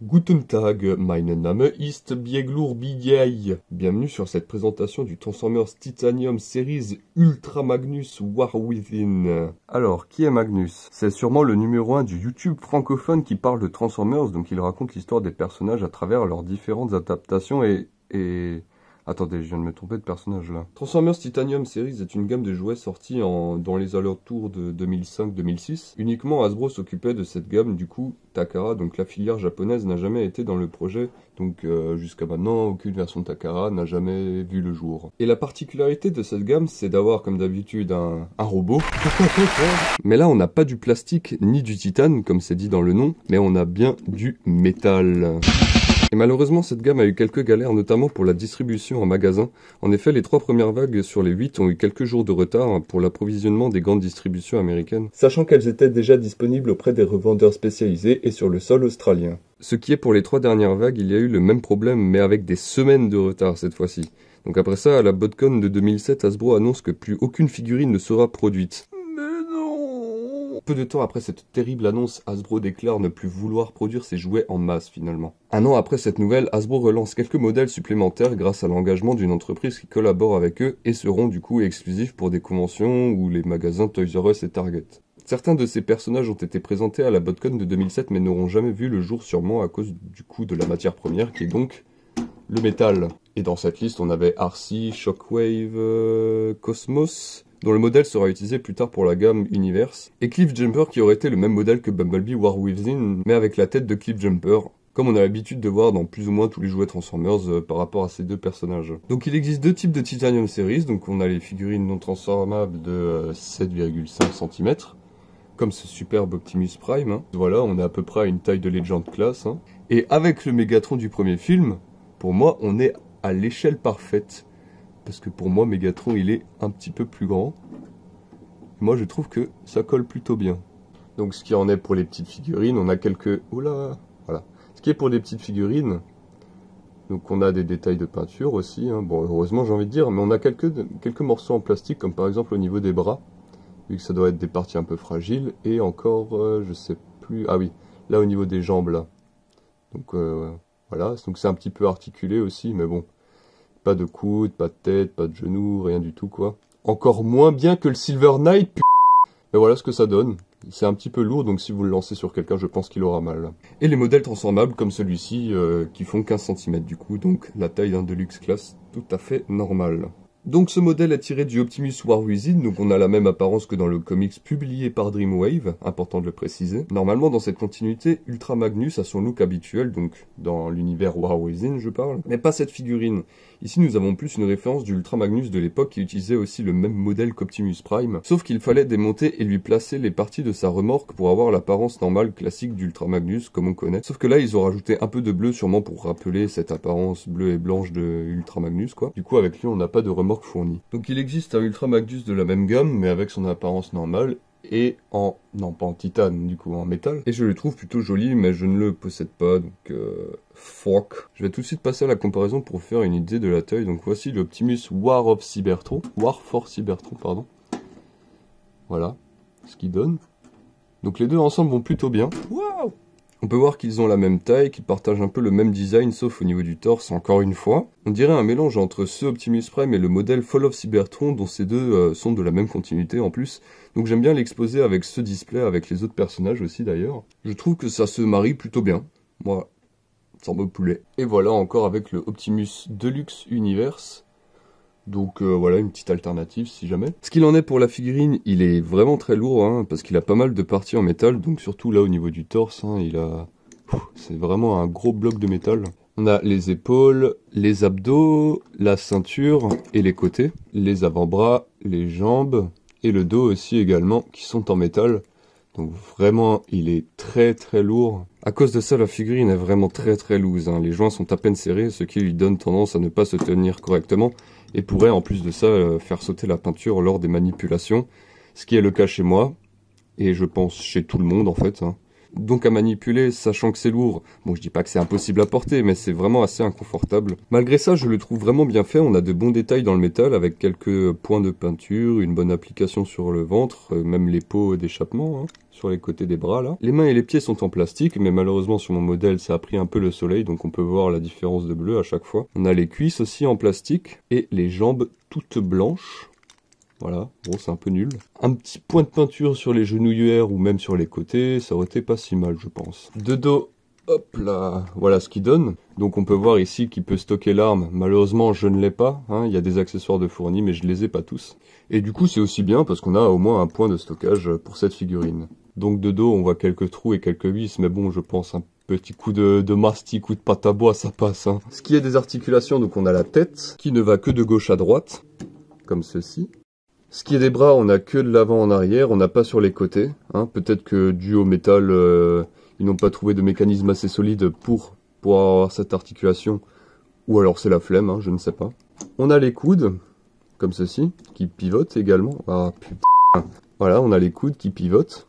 Guten Tag, mein Name ist Bieglur Bidiei. Bienvenue sur cette présentation du Transformers Titanium Series Ultra Magnus War Within. Alors, qui est Magnus? C'est sûrement le numéro 1 du YouTube francophone qui parle de Transformers, donc il raconte l'histoire des personnages à travers leurs différentes adaptations et... Attendez, je viens de me tromper de personnage là. Transformers Titanium Series est une gamme de jouets sortis dans les alentours de 2005-2006. Uniquement Hasbro s'occupait de cette gamme, du coup Takara, donc la filière japonaise, n'a jamais été dans le projet. Donc jusqu'à maintenant, aucune version Takara n'a jamais vu le jour. Et la particularité de cette gamme, c'est d'avoir comme d'habitude un robot. Mais là, on n'a pas du plastique ni du titane, comme c'est dit dans le nom, mais on a bien du métal. Et malheureusement, cette gamme a eu quelques galères, notamment pour la distribution en magasin. En effet, les 3 premières vagues sur les 8 ont eu quelques jours de retard pour l'approvisionnement des grandes distributions américaines, sachant qu'elles étaient déjà disponibles auprès des revendeurs spécialisés et sur le sol australien. Ce qui est pour les 3 dernières vagues, il y a eu le même problème, mais avec des semaines de retard cette fois-ci. Donc après ça, à la BotCon de 2007, Hasbro annonce que plus aucune figurine ne sera produite. Peu de temps après cette terrible annonce, Hasbro déclare ne plus vouloir produire ses jouets en masse finalement. Un an après cette nouvelle, Hasbro relance quelques modèles supplémentaires grâce à l'engagement d'une entreprise qui collabore avec eux et seront du coup exclusifs pour des conventions ou les magasins Toys R Us et Target. Certains de ces personnages ont été présentés à la BotCon de 2007 mais n'auront jamais vu le jour sûrement à cause du coût de la matière première qui est donc le métal. Et dans cette liste on avait Arcee, Shockwave, Cosmos, dont le modèle sera utilisé plus tard pour la gamme Universe, et Cliffjumper qui aurait été le même modèle que Bumblebee War Within, mais avec la tête de Cliffjumper, comme on a l'habitude de voir dans plus ou moins tous les jouets Transformers par rapport à ces deux personnages. Donc il existe 2 types de Titanium Series, donc on a les figurines non transformables de 7,5 cm, comme ce superbe Optimus Prime, hein. Voilà, on est à peu près à une taille de Legend Class, hein. Et avec le Megatron du premier film, pour moi on est à l'échelle parfaite. Parce que pour moi, Megatron, il est un petit peu plus grand. Moi, je trouve que ça colle plutôt bien. Donc, ce qui en est pour les petites figurines, on a quelques... Oula, voilà. Ce qui est pour les petites figurines, donc on a des détails de peinture aussi. Hein. Bon, heureusement, j'ai envie de dire, mais on a quelques morceaux en plastique, comme par exemple au niveau des bras, vu que ça doit être des parties un peu fragiles. Et encore, je sais plus... Ah oui, là, au niveau des jambes, là. Donc, voilà. Donc, c'est un petit peu articulé aussi, mais bon... Pas de coude, pas de tête, pas de genoux, rien du tout quoi. Encore moins bien que le Silver Knight, mais voilà ce que ça donne. C'est un petit peu lourd, donc si vous le lancez sur quelqu'un, je pense qu'il aura mal. Et les modèles transformables comme celui-ci, qui font 15 cm du coup, donc la taille d'un Deluxe Class tout à fait normale. Donc ce modèle est tiré du Optimus War Within, donc on a la même apparence que dans le comics publié par Dreamwave, important de le préciser. Normalement dans cette continuité, Ultra Magnus a son look habituel, donc dans l'univers War Within je parle, mais pas cette figurine. Ici nous avons plus une référence du Ultra Magnus de l'époque qui utilisait aussi le même modèle qu'Optimus Prime, sauf qu'il fallait démonter et lui placer les parties de sa remorque pour avoir l'apparence normale classique d'Ultra Magnus comme on connaît. Sauf que là ils ont rajouté un peu de bleu sûrement pour rappeler cette apparence bleue et blanche de Ultra Magnus quoi. Du coup avec lui on n'a pas de remorque fournie. Donc il existe un Ultra Magnus de la même gamme mais avec son apparence normale et en... non pas en titane du coup en métal. Et je le trouve plutôt joli mais je ne le possède pas donc fuck. Je vais tout de suite passer à la comparaison pour faire une idée de la taille. Donc voici l'Optimus War of Cybertron. War for Cybertron pardon. Voilà ce qu'il donne. Donc les deux ensemble vont plutôt bien. Waouh! On peut voir qu'ils ont la même taille, qu'ils partagent un peu le même design, sauf au niveau du torse, encore une fois. On dirait un mélange entre ce Optimus Prime et le modèle Fall of Cybertron, dont ces deux sont de la même continuité en plus. Donc j'aime bien l'exposer avec ce display, avec les autres personnages aussi d'ailleurs. Je trouve que ça se marie plutôt bien. Moi, ça me plaît. Et voilà encore avec le Optimus Deluxe Universe. Donc voilà une petite alternative si jamais. Ce qu'il en est pour la figurine, il est vraiment très lourd hein, parce qu'il a pas mal de parties en métal, donc surtout là au niveau du torse, hein, il a... c'est vraiment un gros bloc de métal. On a les épaules, les abdos, la ceinture et les côtés, les avant-bras, les jambes et le dos aussi également qui sont en métal. Donc vraiment il est très très lourd. À cause de ça la figurine est vraiment très loose, hein. Les joints sont à peine serrés, ce qui lui donne tendance à ne pas se tenir correctement et pourrait en plus de ça faire sauter la peinture lors des manipulations, ce qui est le cas chez moi et je pense chez tout le monde en fait, hein. donc à manipuler, sachant que c'est lourd. Bon, je dis pas que c'est impossible à porter, mais c'est vraiment assez inconfortable. Malgré ça, je le trouve vraiment bien fait. On a de bons détails dans le métal, avec quelques points de peinture, une bonne application sur le ventre, même les pots d'échappement, hein, sur les côtés des bras, là. Les mains et les pieds sont en plastique, mais malheureusement, sur mon modèle, ça a pris un peu le soleil, donc on peut voir la différence de bleu à chaque fois. On a les cuisses aussi en plastique, et les jambes toutes blanches. Voilà, bon c'est un peu nul. Un petit point de peinture sur les genouillères ou même sur les côtés, ça aurait été pas si mal je pense. De dos, hop là, voilà ce qu'il donne. Donc on peut voir ici qu'il peut stocker l'arme. Malheureusement je ne l'ai pas, hein. Il y a des accessoires de fournis mais je les ai pas tous. Et du coup c'est aussi bien parce qu'on a au moins un point de stockage pour cette figurine. Donc de dos on voit quelques trous et quelques vis, mais bon je pense un petit coup de mastic ou de pâte à bois ça passe. Hein. Ce qui est des articulations, donc on a la tête qui ne va que de gauche à droite, comme ceci. Ce qui est des bras, on n'a que de l'avant en arrière, on n'a pas sur les côtés. Hein. Peut-être que dû au métal, ils n'ont pas trouvé de mécanisme assez solide pour avoir cette articulation. Ou alors c'est la flemme, hein, je ne sais pas. On a les coudes, comme ceci, qui pivotent également. Ah putain. Voilà, on a les coudes qui pivotent.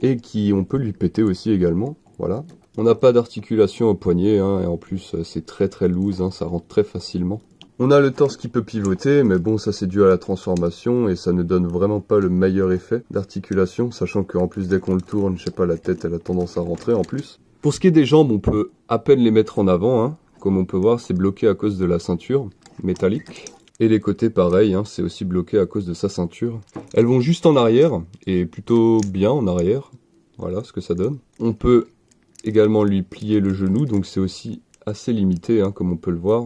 Et on peut lui péter aussi également. Voilà. On n'a pas d'articulation au poignet, hein, et en plus c'est très très loose, hein, ça rentre très facilement. On a le torse qui peut pivoter, mais bon, ça c'est dû à la transformation et ça ne donne vraiment pas le meilleur effet d'articulation, sachant qu'en plus dès qu'on le tourne, je sais pas, la tête elle a tendance à rentrer en plus. Pour ce qui est des jambes, on peut à peine les mettre en avant, hein. Comme on peut voir, c'est bloqué à cause de la ceinture métallique. Et les côtés pareil, hein, c'est aussi bloqué à cause de sa ceinture. Elles vont juste en arrière, et plutôt bien en arrière. Voilà ce que ça donne. On peut également lui plier le genou, donc c'est aussi assez limité, hein, comme on peut le voir.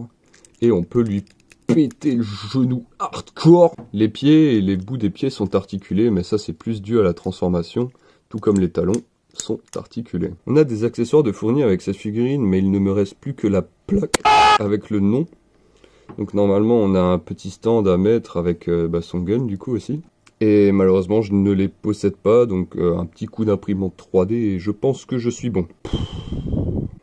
Et on peut lui péter le genou hardcore. Les pieds et les bouts des pieds sont articulés, mais ça c'est plus dû à la transformation, tout comme les talons sont articulés. On a des accessoires de fournis avec cette figurine, mais il ne me reste plus que la plaque avec le nom. Donc normalement on a un petit stand à mettre avec son gun du coup aussi. Et malheureusement je ne les possède pas, donc un petit coup d'imprimante 3D et je pense que je suis bon.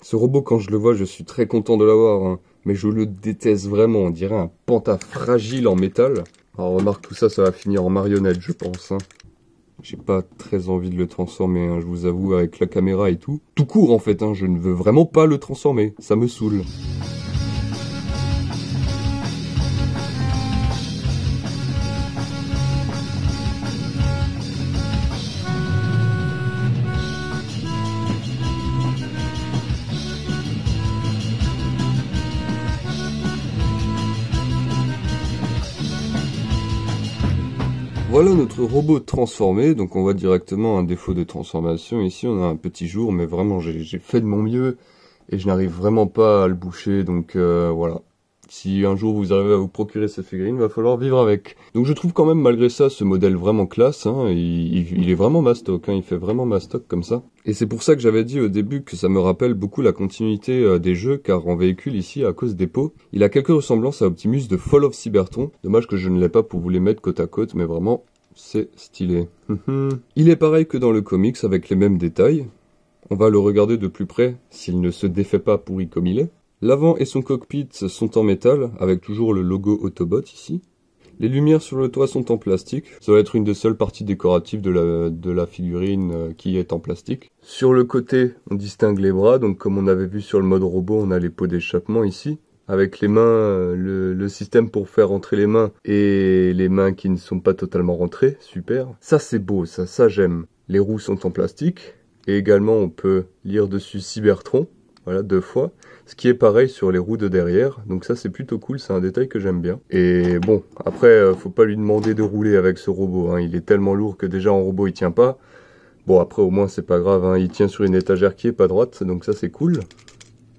Ce robot quand je le vois je suis très content de l'avoir, hein. Mais je le déteste vraiment, on dirait un panta fragile en métal. Alors remarque, tout ça, ça va finir en marionnette, je pense. Hein. J'ai pas très envie de le transformer, hein, je vous avoue, avec la caméra et tout. Tout court en fait, hein, je ne veux vraiment pas le transformer, ça me saoule. Voilà notre robot transformé, donc on voit directement un défaut de transformation. Ici on a un petit jour, mais vraiment j'ai fait de mon mieux et je n'arrive vraiment pas à le boucher, donc voilà. Si un jour vous arrivez à vous procurer cette figurine, il va falloir vivre avec. Donc je trouve quand même malgré ça ce modèle vraiment classe, hein, il est vraiment mastoc, hein, il fait vraiment mastoc comme ça. Et c'est pour ça que j'avais dit au début que ça me rappelle beaucoup la continuité des jeux, car en véhicule ici, à cause des pots, il a quelques ressemblances à Optimus de Fall of Cybertron. Dommage que je ne l'ai pas pour vous les mettre côte à côte, mais vraiment c'est stylé. Il est pareil que dans le comics avec les mêmes détails. On va le regarder de plus près s'il ne se défait pas pourri comme il est. L'avant et son cockpit sont en métal, avec toujours le logo Autobot ici. Les lumières sur le toit sont en plastique. Ça va être une des seules parties décoratives de la figurine qui est en plastique. Sur le côté, on distingue les bras, donc comme on avait vu sur le mode robot, on a les pots d'échappement ici. Avec les mains, le système pour faire rentrer les mains et les mains qui ne sont pas totalement rentrées, super. Ça c'est beau, ça j'aime. Les roues sont en plastique et également on peut lire dessus Cybertron. Voilà, 2 fois. Ce qui est pareil sur les roues de derrière. Donc ça, c'est plutôt cool. C'est un détail que j'aime bien. Et bon, après, faut pas lui demander de rouler avec ce robot. Hein. Il est tellement lourd que déjà en robot, il tient pas. Bon, après, au moins, c'est pas grave. Hein. Il tient sur une étagère qui est pas droite. Donc ça, c'est cool.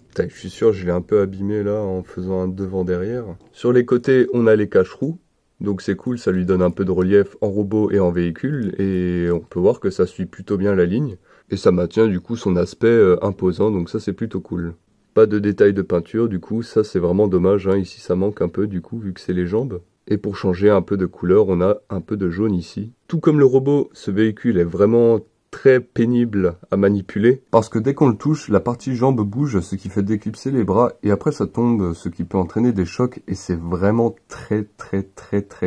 Putain, je suis sûr, je l'ai un peu abîmé là en faisant un devant-derrière. Sur les côtés, on a les cache-roues. Donc c'est cool, ça lui donne un peu de relief en robot et en véhicule. Et on peut voir que ça suit plutôt bien la ligne. Et ça maintient du coup son aspect imposant, donc ça c'est plutôt cool. Pas de détails de peinture, du coup ça c'est vraiment dommage, hein. Ici ça manque un peu du coup vu que c'est les jambes. Et pour changer un peu de couleur, on a un peu de jaune ici. Tout comme le robot, ce véhicule est vraiment très pénible à manipuler. Parce que dès qu'on le touche, la partie jambe bouge, ce qui fait déclipser les bras. Et après ça tombe, ce qui peut entraîner des chocs. Et c'est vraiment très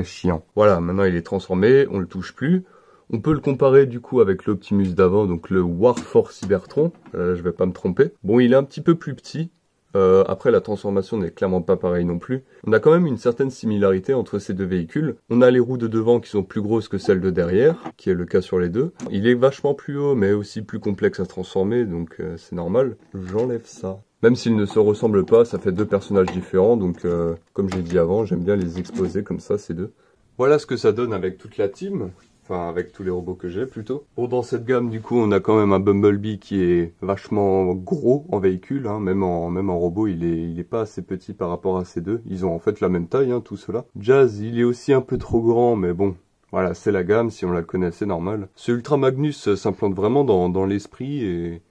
chiant. Voilà, maintenant il est transformé, on le touche plus. On peut le comparer du coup avec l'Optimus d'avant, donc le Warforce Cybertron, je vais pas me tromper. Bon, il est un petit peu plus petit. Après, la transformation n'est clairement pas pareille non plus. On a quand même une certaine similarité entre ces deux véhicules. On a les roues de devant qui sont plus grosses que celles de derrière, qui est le cas sur les deux. Il est vachement plus haut, mais aussi plus complexe à transformer, donc c'est normal. J'enlève ça. Même s'ils ne se ressemblent pas, ça fait deux personnages différents, donc comme j'ai dit avant, j'aime bien les exposer comme ça, ces deux. Voilà ce que ça donne avec toute la team. Enfin, avec tous les robots que j'ai, plutôt. Bon, dans cette gamme, du coup, on a quand même un Bumblebee qui est vachement gros en véhicule, hein. Même en robot, il est pas assez petit par rapport à ces deux. Ils ont en fait la même taille, hein, tout cela. Jazz, il est aussi un peu trop grand, mais bon, voilà, c'est la gamme, si on la connaît, c'est normal. Ce Ultra Magnus s'implante vraiment dans l'esprit,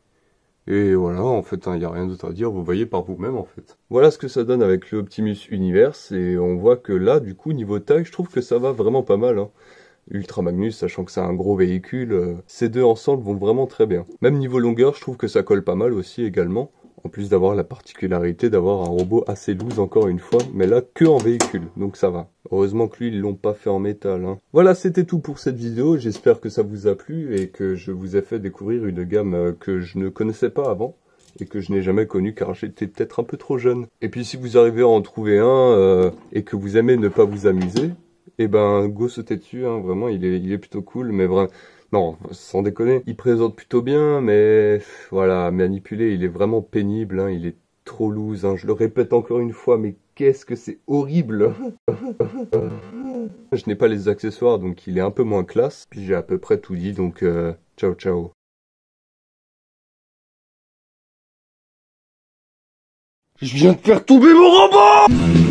et voilà, en fait, il n'y a rien d'autre à dire, vous voyez par vous-même, en fait. Voilà ce que ça donne avec le Optimus Universe, et on voit que là, du coup, niveau taille, je trouve que ça va vraiment pas mal, hein. Ultra Magnus, sachant que c'est un gros véhicule, ces deux ensemble vont vraiment très bien. Même niveau longueur, je trouve que ça colle pas mal aussi également, en plus d'avoir la particularité d'avoir un robot assez loose encore une fois, mais là que en véhicule, donc ça va. Heureusement que lui, ils l'ont pas fait en métal, hein. Voilà, c'était tout pour cette vidéo, j'espère que ça vous a plu et que je vous ai fait découvrir une gamme que je ne connaissais pas avant et que je n'ai jamais connu car j'étais peut-être un peu trop jeune. Et puis si vous arrivez à en trouver un et que vous aimez ne pas vous amuser, eh ben, go sauter dessus, hein, vraiment, il est plutôt cool, mais vraiment, non, sans déconner, il présente plutôt bien, mais voilà, manipuler, il est vraiment pénible, hein, il est trop loose, hein, je le répète encore une fois, mais qu'est-ce que c'est horrible. Je n'ai pas les accessoires, donc il est un peu moins classe, puis j'ai à peu près tout dit, donc ciao ciao. Je viens de faire tomber mon robot!